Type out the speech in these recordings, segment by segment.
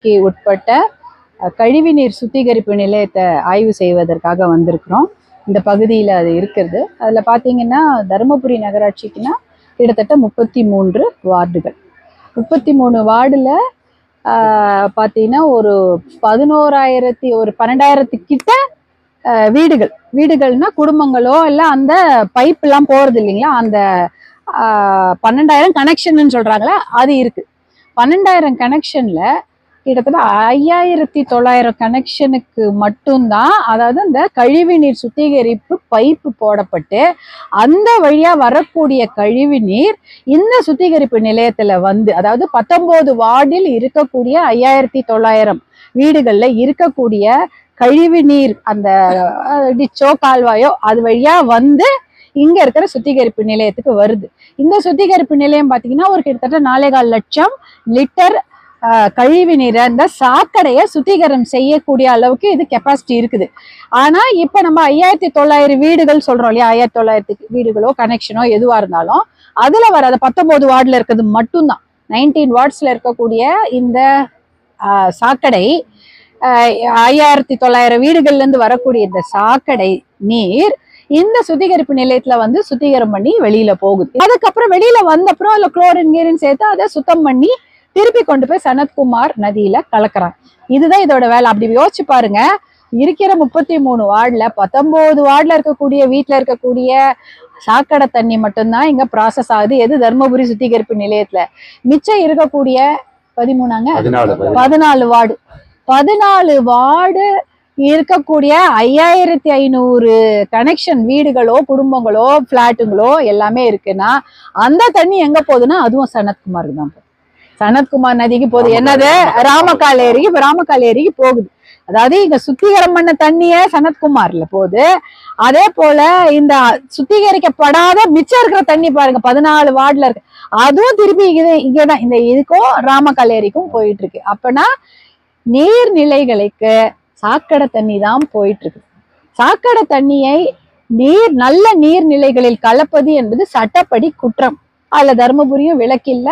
உட்பட்ட கழிவுநீர் சுத்திகரிப்பு நிலையத்தை ஆய்வு செய்வதற்காக வந்திருக்கிறோம். இந்த பகுதியில் அது இருக்கிறது. அதில் பார்த்தீங்கன்னா தருமபுரி நகராட்சிக்குன்னா கிட்டத்தட்ட 33 வார்டுகள். 33 வார்டில் பார்த்தீங்கன்னா ஒரு 12,000 கிட்ட வீடுகள்னா குடும்பங்களோ இல்லை அந்த பைப்லாம் போகிறது இல்லைங்களா, அந்த 12,000 கனெக்ஷன் சொல்கிறாங்களா அது இருக்குது. 12,000 கனெக்ஷனில் கிட்டத்தட்ட 5,900 கனெக்ஷனுக்கு மட்டும்தான், அதாவது இந்த கழிவுநீர் சுத்திகரிப்பு பைப்பு போடப்பட்டு அந்த வழியா வரக்கூடிய கழிவு நீர் இந்த சுத்திகரிப்பு நிலையத்துல வந்து, அதாவது 19 வார்டில் இருக்கக்கூடிய 5,900 வீடுகள்ல இருக்கக்கூடிய கழிவு நீர் அந்த டிச்சோ கால்வாயோ அது வழியா வந்து இங்க இருக்கிற சுத்திகரிப்பு நிலையத்துக்கு வருது. இந்த சுத்திகரிப்பு நிலையம் பாத்தீங்கன்னா ஒரு கிட்டத்தட்ட 4,4 லட்சம் லிட்டர் கழிவு நீரை இந்த சாக்கடையை சுத்திகரம் செய்யக்கூடிய அளவுக்கு இது கெப்பாசிட்டி இருக்குது. ஆனா இப்ப நம்ம 5,900 வீடுகள் சொல்றோம் இல்லையா, 5,900 வீடுகளோ கனெக்ஷனோ எதுவா இருந்தாலும் அதுல வர 19 வார்டுல இருக்கிறது மட்டும்தான். 19 வார்ட்ஸ்ல இருக்கக்கூடிய இந்த சாக்கடை 5,900 வீடுகள்ல இருந்து வரக்கூடிய இந்த சாக்கடை நீர் இந்த சுத்திகரிப்பு நிலையத்துல வந்து சுத்திகரம் பண்ணி வெளியில போகுது. அதுக்கப்புறம் வெளியில வந்தப்புறம் அதுல குளோரின் நீரின் சேர்த்து அதை சுத்தம் பண்ணி திருப்பி கொண்டு போய் சனத்குமார் நதியில கலக்குறாங்க. இதுதான் இதோட வேலை. அப்படி யோசிச்சு பாருங்க, இருக்கிற 33 வார்டுல 19 வார்டுல இருக்கக்கூடிய வீட்டுல இருக்கக்கூடிய சாக்கடை தண்ணி மட்டும்தான் இங்க ப்ராசஸ் ஆகுது. எது? தர்மபுரி சுத்திகரிப்பு நிலையத்துல. மிச்சம் இருக்கக்கூடிய 14 வார்டு 14 வார்டு இருக்கக்கூடிய 5,500 கனெக்ஷன் வீடுகளோ குடும்பங்களோ பிளாட்டுங்களோ எல்லாமே இருக்குன்னா அந்த தண்ணி எங்க போகுதுன்னா அதுவும் சனத்குமாருக்கு தான் போகுது. சனத்குமார் நதிக்கு போகுது. என்னது? ராமக்கால் ஏரிக்கு போகுது. அதாவது இங்க சுத்திகரம் பண்ண தண்ணிய சனத்குமார்ல போகுது. அதே போல இந்த சுத்திகரிக்கப்படாத மிச்சம் இருக்கிற தண்ணி பாருங்க 14 வார்டுல இருக்கு, அதுவும் திருப்பி இங்கதான் இந்த இதுக்கும் ராமக்கால் ஏரிக்கும் போயிட்டு இருக்கு. அப்பனா நீர்நிலைகளுக்கு சாக்கடை தண்ணி தான் போயிட்டு இருக்கு. சாக்கடை தண்ணியை நல்ல நீர்நிலைகளில் கலப்பது என்பது சட்டப்படி குற்றம். அதுல தர்மபுரியும் விலக்கில்ல.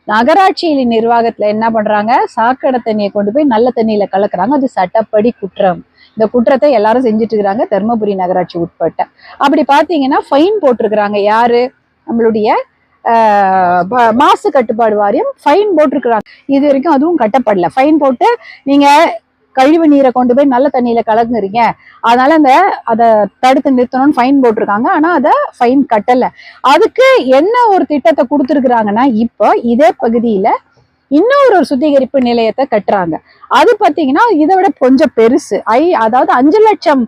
நகராட்சியின் நிர்வாகத்துல என்ன பண்றாங்க, சாக்கடை தண்ணியை கொண்டு போய் நல்ல தண்ணியில கலக்குறாங்க. அது சட்டப்படி குற்றம். இந்த குற்றத்தை எல்லாரும் செஞ்சுட்டு இருக்கிறாங்க தர்மபுரி நகராட்சி உட்பட்ட. அப்படி பாத்தீங்கன்னா ஃபைன் போட்டிருக்கிறாங்க. யாரு? நம்மளுடைய மாசு கட்டுப்பாடு வாரியம் ஃபைன் போட்டிருக்கிறாங்க. இது வரைக்கும் அதுவும் கட்டப்படல. ஃபைன் போட்டு நீங்க கழிவு நீரை கொண்டு போய் நல்ல தண்ணியில கலக்குறீங்க, அதனால அதை தடுத்து நிறுத்தணும்னு ஃபைன் போட்டிருக்காங்க. ஆனா அதை ஃபைன் கட்டல. அதுக்கு என்ன ஒரு திட்டத்தை கொடுத்துருக்குறாங்கன்னா, இப்போ இதே பகுதியில இன்னொரு சுத்திகரிப்பு நிலையத்தை கட்டுறாங்க. அது பாத்தீங்கன்னா இதை விட கொஞ்சம் பெருசு. அதாவது 5 லட்சம்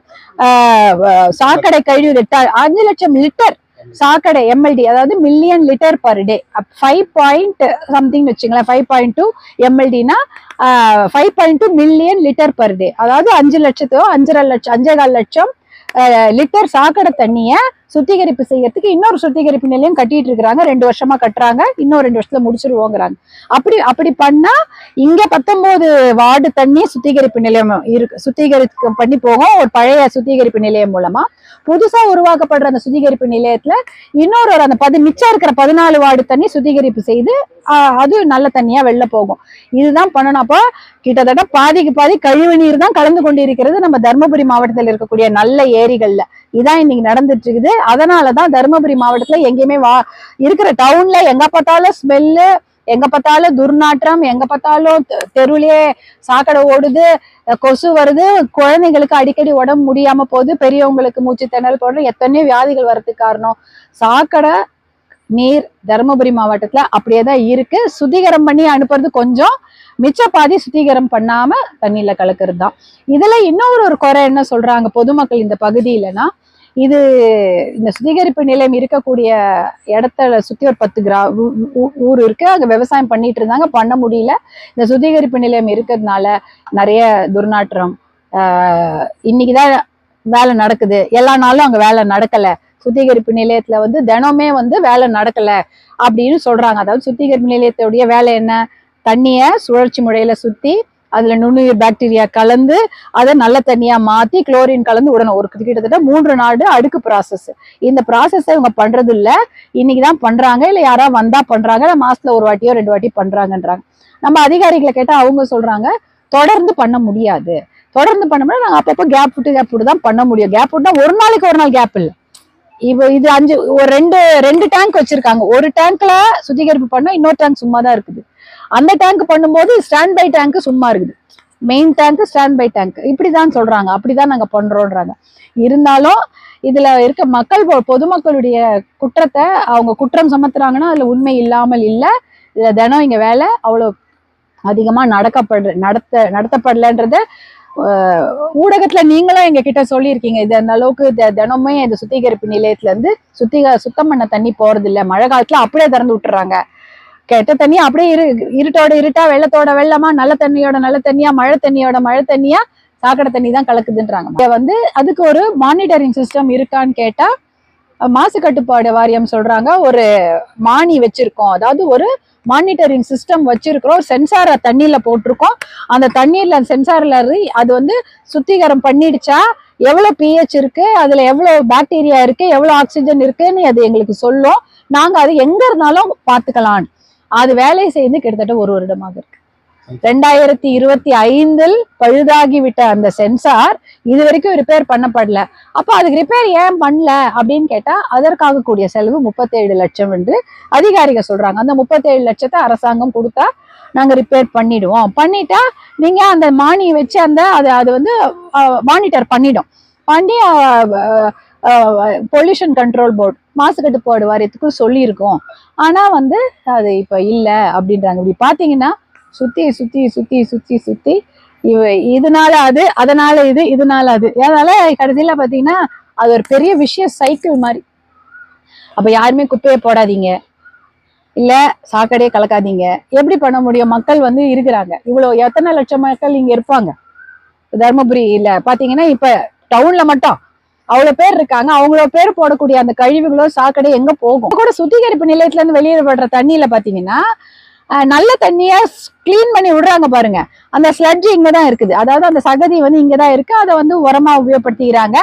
சாக்கடை கழிவு 5 லட்சம் லிட்டர் சாக்கடை எம்எல்டி, அதாவது million litre per day. 5 something வச்சுங்களேன், 5.2 எம்எல்டினா 5.2 மில்லியன் லிட்டர் பர் டே. அதாவது 5 லட்சத்தோ 5,4 லட்சம் லிட்டர் சாக்கடை தண்ணிய சுத்திகரிப்பு செய்யறதுக்கு இன்னொரு சுத்திகரிப்பு நிலையம் கட்டிட்டு இருக்கிறாங்க. 2 வருஷமா கட்டுறாங்க. இன்னும் 2 வருஷத்துல முடிச்சிருவோங்கிறாங்க. அப்படி பண்ணா இங்க 19 வார்டு தண்ணி சுத்திகரிப்பு நிலையம் இருக்கு, சுத்திகரிப்பு பண்ணி போகும். ஒரு பழைய சுத்திகரிப்பு நிலையம் மூலமா புதுசா உருவாக்கப்படுற அந்த சுத்திகரிப்பு நிலையத்துல இன்னொரு அந்த மிச்சம் இருக்கிற 14 வார்டு தண்ணி சுத்திகரிப்பு செய்து அது நல்ல தண்ணியா வெளில போகும். இதுதான் பண்ணணும். அப்போ கிட்டத்தட்ட பாதிக்கு பாதி கழிவு நீர் தான் கலந்து கொண்டிருக்கிறது நம்ம தர்மபுரி மாவட்டத்தில் இருக்கக்கூடிய நல்ல ஏரிகள்ல. இதான் இன்னைக்கு நடந்துட்டு இருக்குது. அதனாலதான் தர்மபுரி மாவட்டத்துல எங்கேயுமே இருக்கிற டவுன்ல எங்க பார்த்தாலும் ஸ்மெல்லு, எங்க பார்த்தாலும் துர்நாற்றம், எங்க பார்த்தாலும் தெருவிலேயே சாக்கடை ஓடுது, கொசு வருது, குழந்தைங்களுக்கு அடிக்கடி உடம்பு முடியாம போகுது, பெரியவங்களுக்கு மூச்சு திணறல் போடுற எத்தனையோ வியாதிகள் வர்றதுக்கு காரணம் சாக்கடை நீர் தருமபுரி மாவட்டத்துல அப்படியேதான் இருக்கு. சுத்திகரம் பண்ணி அனுப்புறது கொஞ்சம், மிச்ச பாதி சுத்திகரம் பண்ணாம தண்ணியில கலக்கிறது தான். இதுல இன்னொரு குறை என்ன சொல்றாங்க பொதுமக்கள் இந்த பகுதியிலனா, இது இந்த சுத்திகரிப்பு நிலையம் இருக்கக்கூடிய இடத்துல சுத்தி ஒரு 10 ஊர் இருக்கு. அங்க விவசாயம் பண்ணிட்டு இருந்தாங்க, பண்ண முடியல. இந்த சுத்திகரிப்பு நிலையம் இருக்கிறதுனால நிறைய துர்நாற்றம். இன்னைக்குதான் வேலை நடக்குது, எல்லா நாளும் அங்க வேலை நடக்கல. சுத்திகரிப்பு நிலையத்துல வந்து தினமே வந்து வேலை நடக்கல அப்படின்னு சொல்றாங்க. அதாவது சுத்திகரிப்பு நிலையத்துடைய வேலை என்ன? தண்ணிய சுழற்சி முறையில சுத்தி அதுல நுண்ணுயிர் பாக்டீரியா கலந்து அதை நல்ல தண்ணியா மாத்தி குளோரின் கலந்து விடணும். ஒரு கிட்டத்தட்ட 3 நாடு அடுக்கு ப்ராசஸ். இந்த ப்ராசஸ் இவங்க பண்றது இல்ல, இன்னைக்குதான் பண்றாங்க, இல்ல யாரா வந்தா பண்றாங்க, மாசத்துல ஒரு வாட்டியோ 2 வாட்டி பண்றாங்கன்றாங்க. நம்ம அதிகாரிகளை கேட்டா அவங்க சொல்றாங்க தொடர்ந்து பண்ண முடியாது, தொடர்ந்து பண்ண முடியாது, நாங்க அப்பப்போ கேப் விட்டு தான் பண்ண முடியும். கேப் விட்டா ஒரு நாளைக்கு ஒரு நாள் கேப் இல்லை. இப்போ இது ஒரு ரெண்டு டேங்க் வச்சிருக்காங்க. ஒரு டேங்க்ல சுத்திகரிப்பு பண்ணா இன்னொரு டேங்க் சும்மா தான் இருக்குது. அந்த டேங்க் பண்ணும்போது ஸ்டாண்ட் பை டேங்க் சும்மா இருக்குது, main tank stand by tank இப்படிதான் சொல்றாங்க. அப்படிதான் நாங்க பண்றோம்ன்றாங்க. இருந்தாலும் இதுல இருக்க மக்கள் பொதுமக்களுடைய குற்றத்தை அவங்க குற்றம் சுமத்துறாங்கன்னா அதுல உண்மை இல்லாமல் இல்ல. இதுல தினம் இங்க வேலை அவ்வளவு அதிகமா நடத்தப்படலன்றத ஊடகத்துல நீங்களும் எங்க கிட்ட சொல்லியிருக்கீங்க. இது அந்த அளவுக்கு தினமே இந்த சுத்திகரிப்பு நிலையத்துல இருந்து சுத்தம் பண்ண தண்ணி போறது இல்ல, மழை காலத்துல அப்படியே திறந்து விட்டுறாங்க. கெட்ட தண்ணி அப்படியே இருட்டோட இருட்டா, வெள்ளத்தோட வெள்ளமா, நல்ல தண்ணியோட நல்ல தண்ணியா, மழை தண்ணியோட மழை தண்ணியா, சாக்கடை தண்ணி தான் கலக்குதுன்றாங்க. அதுக்கு ஒரு மானிட்டரிங் சிஸ்டம் இருக்கான்னு கேட்டா மாசு கட்டுப்பாடு வாரியம் சொல்றாங்க ஒரு மானி வச்சிருக்கோம், அதாவது ஒரு மானிட்டரிங் சிஸ்டம் வச்சிருக்கிறோம், சென்சாரை தண்ணியில போட்டிருக்கோம். அந்த தண்ணீர்ல சென்சார்ல அது சுத்திகரம் பண்ணிடுச்சா, எவ்வளவு பிஹெச் இருக்கு, அதுல எவ்வளவு பாக்டீரியா இருக்கு, எவ்வளவு ஆக்சிஜன் இருக்குன்னு அது எங்களுக்கு சொல்லும். நாங்க அது எங்க இருந்தாலும் பாத்துக்கலாம். அது வேலை செய்து கிட்டத்தட்ட 1 வருடமாக இருக்கு. 2025 பழுதாகிவிட்ட அந்த சென்சார் இது வரைக்கும் ரிப்பேர் பண்ணப்படல. அப்ப அதுக்கு ரிப்பேர் ஏன் பண்ணல அப்படின்னு கேட்டா அதற்காக கூடிய செலவு 37 லட்சம் என்று அதிகாரிகள் சொல்றாங்க. அந்த 37 லட்சத்தை அரசாங்கம் கொடுத்தா நாங்க ரிப்பேர் பண்ணிடுவோம். பண்ணிட்டா நீங்க அந்த மானி வச்சு அது மானிட்டர் பண்ணிடும். பண்ணி பொல்யூஷன் கண்ட்ரோல் போர்டு மாசு கட்டுப்பாடு வாரியத்துக்கு சொல்லியிருக்கோம். ஆனா அது இப்ப இல்ல அப்படின்றாங்க. இப்படி பாத்தீங்கன்னா சுத்தி சுத்தி சுத்தி சுத்தி சுத்தி இதனால அது, அதனால இது, இதனால அது, அதனால கடைசியில பாத்தீங்கன்னா அது ஒரு பெரிய விஷய சைக்கிள் மாதிரி. அப்ப யாருமே குப்பையை போடாதீங்க, இல்ல சாக்கடையே கலக்காதீங்க. எப்படி பண்ண முடியும்? மக்கள் இருக்கிறாங்க, இவ்வளவு எத்தனை லட்சம் மக்கள் இங்க இருப்பாங்க தர்மபுரி இல்ல பாத்தீங்கன்னா. இப்ப டவுன்ல மட்டும் அவ்வளவு பேர் இருக்காங்க. அவங்கள பேர் போடக்கூடிய அந்த கழிவுகளோ சாக்கடை எங்க போகும்? கூட சுத்திகரிப்பு நிலையத்துல இருந்து வெளியிடப்படுற தண்ணியில பாத்தீங்கன்னா நல்ல தண்ணியா கிளீன் பண்ணி விடுறாங்க பாருங்க. அந்த ஸ்லட்ஜ் இங்கதான் இருக்குது, அதாவது அந்த சகதி இங்கதான் இருக்கு. அதை உரமா உபயோகப்படுத்திக்கிறாங்க.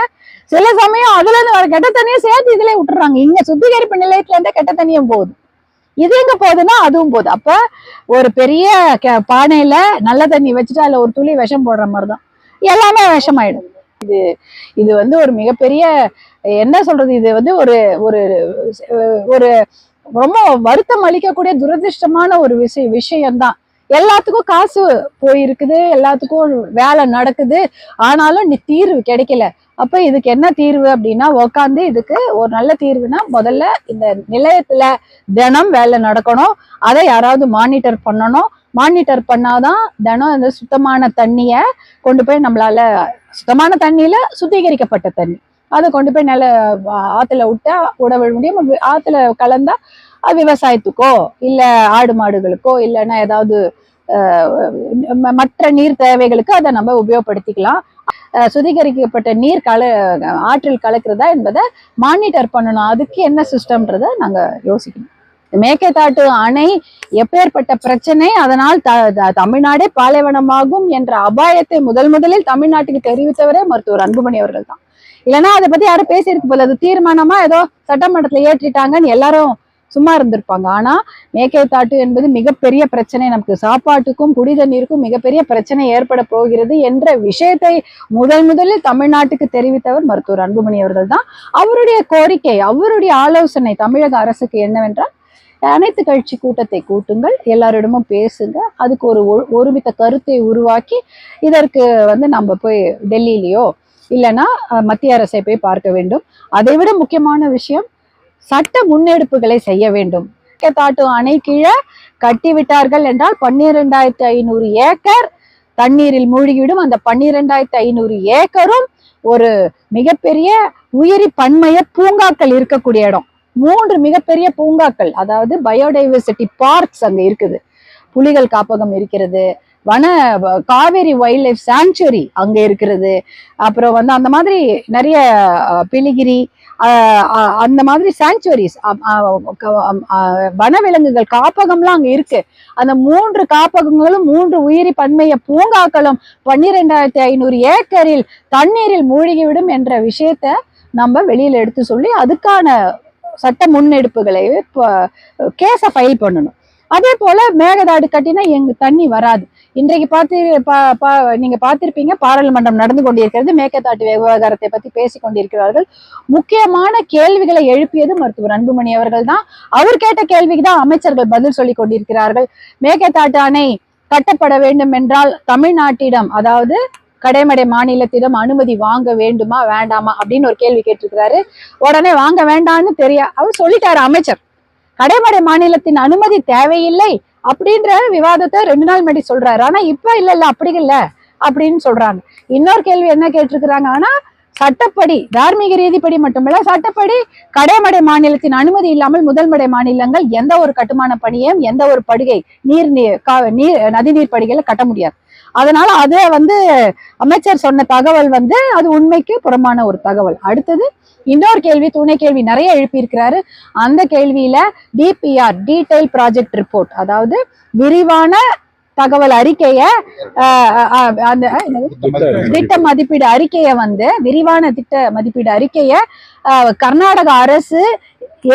சில சமயம் அதுல இருந்து வர கெட்ட தண்ணியை சேர்த்து இதுல விட்டுறாங்க. இங்க சுத்திகரிப்பு நிலையத்துல இருந்தே கெட்ட தண்ணியும் போகுது. இது எங்க போகுதுன்னா அதுவும் போகுது. அப்ப ஒரு பெரிய பானையில நல்ல தண்ணி வச்சுட்டு அதுல ஒரு துளி விஷம் போடுற மாதிரிதான் எல்லாமே விஷமாயிடும். இது ஒரு மிகப்பெரிய என்ன சொல்றது, இது ஒரு ஒரு ஒரு ரொம்ப வருத்தம் அளிக்கக்கூடிய துரதிருஷ்டமான ஒரு விஷயம்தான். எல்லாத்துக்கும் காசு போயிருக்குது, எல்லாத்துக்கும் வேலை நடக்குது, ஆனாலும் தீர்வு கிடைக்கல. அப்ப இதுக்கு என்ன தீர்வு அப்படின்னா உக்காந்து இதுக்கு ஒரு நல்ல தீர்வுனா முதல்ல இந்த நிலையத்துல தினம் வேலை நடக்கணும். அதை யாராவது மானிட்டர் பண்ணணும். மானிட்டர் பண்ணாதான் தினம் இந்த சுத்தமான தண்ணிய கொண்டு போய் நம்மளால, சுத்தமான தண்ணியில சுத்திகரிக்கப்பட்ட தண்ணி அதை கொண்டு போய் நல்ல ஆத்துல விட முடியும். ஆத்துல கலந்தா விவசாயத்துக்கோ இல்ல ஆடு மாடுகளுக்கோ இல்லைன்னா ஏதாவது மற்ற நீர் தேவைகளுக்கு அதை நம்ம உபயோகப்படுத்திக்கலாம். சுத்திகரிக்கப்பட்ட நீர் ஆற்றில் கலக்கிறதா என்பதை மானிட்டர் பண்ணணும். அதுக்கு என்ன சிஸ்டம்ன்றத நாங்க யோசிக்கணும். மேகதாட்டு அணை எப்பேற்பட்ட பிரச்சனை, அதனால் தமிழ்நாடே பாலைவனமாகும் என்ற அபாயத்தை முதலில் தமிழ்நாட்டுக்கு தெரிவித்தவரே மருத்துவர் அன்புமணி அவர்கள் தான். இல்லைன்னா அதை பத்தி யாரும் பேசியிருக்கு போல, அது தீர்மானமா ஏதோ சட்டமன்றத்துல ஏற்றிட்டாங்கன்னு எல்லாரும் சும்மா இருந்திருப்பாங்க. ஆனா மேகதாட்டு என்பது மிகப்பெரிய பிரச்சனை, நமக்கு சாப்பாட்டுக்கும் குடித நீருக்கும் மிகப்பெரிய பிரச்சனை ஏற்பட போகிறது என்ற விஷயத்தை முதலில் தமிழ்நாட்டுக்கு தெரிவித்தவர் மருத்துவர் அன்புமணி அவர்கள் தான். அவருடைய கோரிக்கை, அவருடைய ஆலோசனை தமிழக அரசுக்கு என்னவென்றால், அனைத்து கட்சி கூட்டத்தை கூட்டுங்கள், எல்லாரிடமும் பேசுங்க, அதுக்கு ஒருமித்த கருத்தை உருவாக்கி இதற்கு நம்ம போய் டெல்லியிலயோ இல்லைன்னா மத்திய அரசை போய் பார்க்க வேண்டும். அதை விட முக்கியமான விஷயம் சட்ட முன்னெடுப்புகளை செய்ய வேண்டும். மேகதாட்டு அணை கீழே கட்டிவிட்டார்கள் என்றால் 12,500 ஏக்கர் தண்ணீரில் மூழ்கிவிடும். அந்த 12,500 ஏக்கரும் ஒரு மிகப்பெரிய உயிரி பன்மைய பூங்காக்கள் இருக்கக்கூடிய இடம். 3 மிகப்பெரிய பூங்காக்கள், அதாவது பயோடைவர்சிட்டி பார்க்ஸ் அங்க இருக்குது. புலிகள் காப்பகம் இருக்கிறது, காவேரி வைல்ட் லைஃப் சாங்சுரி அங்க இருக்கிறது. அப்புறம் அந்த மாதிரி நிறைய பிலிகிரி அந்த மாதிரி சாங்சுவரிஸ், வனவிலங்குகள் காப்பகம்லாம் அங்க இருக்கு. அந்த 3 காப்பகங்களும் 3 உயிரி பன்மைய பூங்காக்களும் 12,500 ஏக்கரில் தண்ணீரில் மூழ்கிவிடும் என்ற விஷயத்த நம்ம வெளியில எடுத்து சொல்லி அதுக்கான சட்ட முன்னெடுப்புகளை கேஸை ஃபைல் பண்ணணும். அதே போல மேகதாடு கட்டினா எங்க தண்ணி வராது. இன்றைக்கு நீங்க பார்த்திருப்பீங்க, பாராளுமன்றம் நடந்து கொண்டிருக்கிறது. மேகதாட்டு விவகாரத்தை பத்தி பேசிக் கொண்டிருக்கிறார்கள். முக்கியமான கேள்விகளை எழுப்பியது மருத்துவர் அன்புமணி அவர்கள் தான். அவர் கேட்ட கேள்விக்கு தான் அமைச்சர்கள் பதில் சொல்லிக் கொண்டிருக்கிறார்கள். மேகதாட்டு அணை கட்டப்பட வேண்டும் என்றால் தமிழ்நாட்டிடம், அதாவது கடைமடை மாநிலத்திடம் அனுமதி வாங்க வேண்டுமா வேண்டாமா அப்படின்னு ஒரு கேள்வி கேட்டிருக்கிறாரு. உடனே வாங்க வேண்டாம்னு அவர் சொல்லிட்டாரு அமைச்சர். கடைமடை மாநிலத்தின் அனுமதி தேவையில்லை அப்படின்ற விவாதத்தை 2 நாள் முன்னாடி சொல்றாரு. ஆனா இப்ப இல்ல அப்படி இல்ல அப்படின்னு சொல்றாங்க. இன்னொரு கேள்வி என்ன கேட்டிருக்கிறாங்க, ஆனா சட்டப்படி, தார்மீக ரீதிப்படி மட்டுமல்ல, சட்டப்படி கடைமடை மாநிலத்தின் அனுமதி இல்லாமல் முதல்மடை மாநிலங்கள் எந்த ஒரு கட்டுமான பணியையும் எந்த ஒரு படுகை நதிநீர் படுகையில கட்ட முடியாது. அதனால அதை அமைச்சர் சொன்ன தகவல் அது உண்மைக்கு புறம்பான ஒரு தகவல். அடுத்தது இன்னொரு கேள்வி, துணை கேள்வி நிறைய எழுப்பி இருக்கிறாரு. அந்த கேள்வியில DPR, டீடைல் ப்ராஜெக்ட் ரிப்போர்ட், அதாவது விரிவான தகவல் அறிக்கைய, அந்த திட்ட மதிப்பீடு அறிக்கைய விரிவான திட்ட மதிப்பீடு அறிக்கைய கர்நாடக அரசு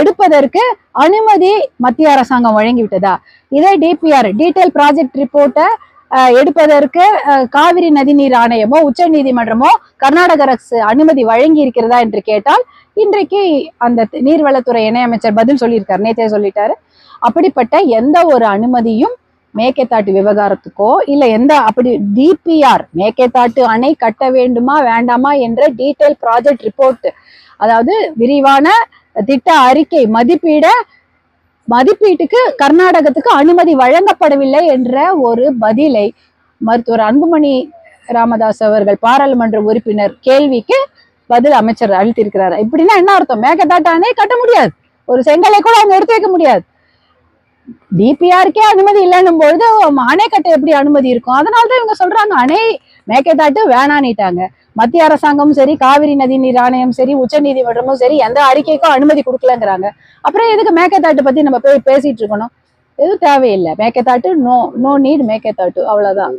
எடுப்பதற்கு அனுமதி மத்திய அரசாங்கம் வழங்கிவிட்டதா? இதே DPR, டீடைல் ப்ராஜெக்ட் ரிப்போர்ட்டை எடுப்பதற்கு காவிரி நதிநீர் ஆணையமோ உச்ச நீதிமன்றமோ கர்நாடக அரசு அனுமதி வழங்கி இருக்கிறதா என்று கேட்டால், இன்றைக்கு அந்த நீர்வளத்துறை இணையமைச்சர் பதில் சொல்லியிருக்காரு, நேற்றே சொல்லிட்டாரு. அப்படிப்பட்ட எந்த ஒரு அனுமதியும் மேகதாட்டு விவகாரத்துக்கோ இல்ல அப்படி DPR, மேகதாட்டு அணை கட்ட வேண்டுமா வேண்டாமா என்ற டீடைல் ப்ராஜெக்ட் ரிப்போர்ட், அதாவது விரிவான திட்ட அறிக்கை மதிப்பீட்டுக்கு கர்நாடகத்துக்கு அனுமதி வழங்கப்படவில்லை என்ற ஒரு பதிலை மருத்துவர் அன்புமணி ராமதாஸ் அவர்கள், பாராளுமன்ற உறுப்பினர் கேள்விக்கு பதில் அமைச்சர் அளித்திருக்கிறார். இப்படின்னா என்ன அர்த்தம்? மேகதாட்டு அணை கட்ட முடியாது, ஒரு செங்கலை கூட அவங்க எடுத்து வைக்க முடியாது. DPRக்கே அனுமதி இல்லைன்னும் பொழுது அணை கட்ட எப்படி அனுமதி இருக்கும்? அதனாலதான் இவங்க சொல்றாங்க அணை மேகதாட்டு வேணான்னுட்டாங்க. மத்திய அரசாங்கமும் சரி, காவிரி நதிநீர் ஆணையம் சரி, உச்ச நீதிமன்றமும் சரி, எந்த அறிக்கைக்கும் அனுமதி கொடுக்கலங்கிறாங்க. அப்புறம் எதுக்கு மேகதாட்டு பத்தி நம்ம பேசிட்டு இருக்கணும்? எதுவும் தேவையில்லை. மேகதாட்டு நோ நீட் மேகதாட்டு, அவ்வளவுதான்.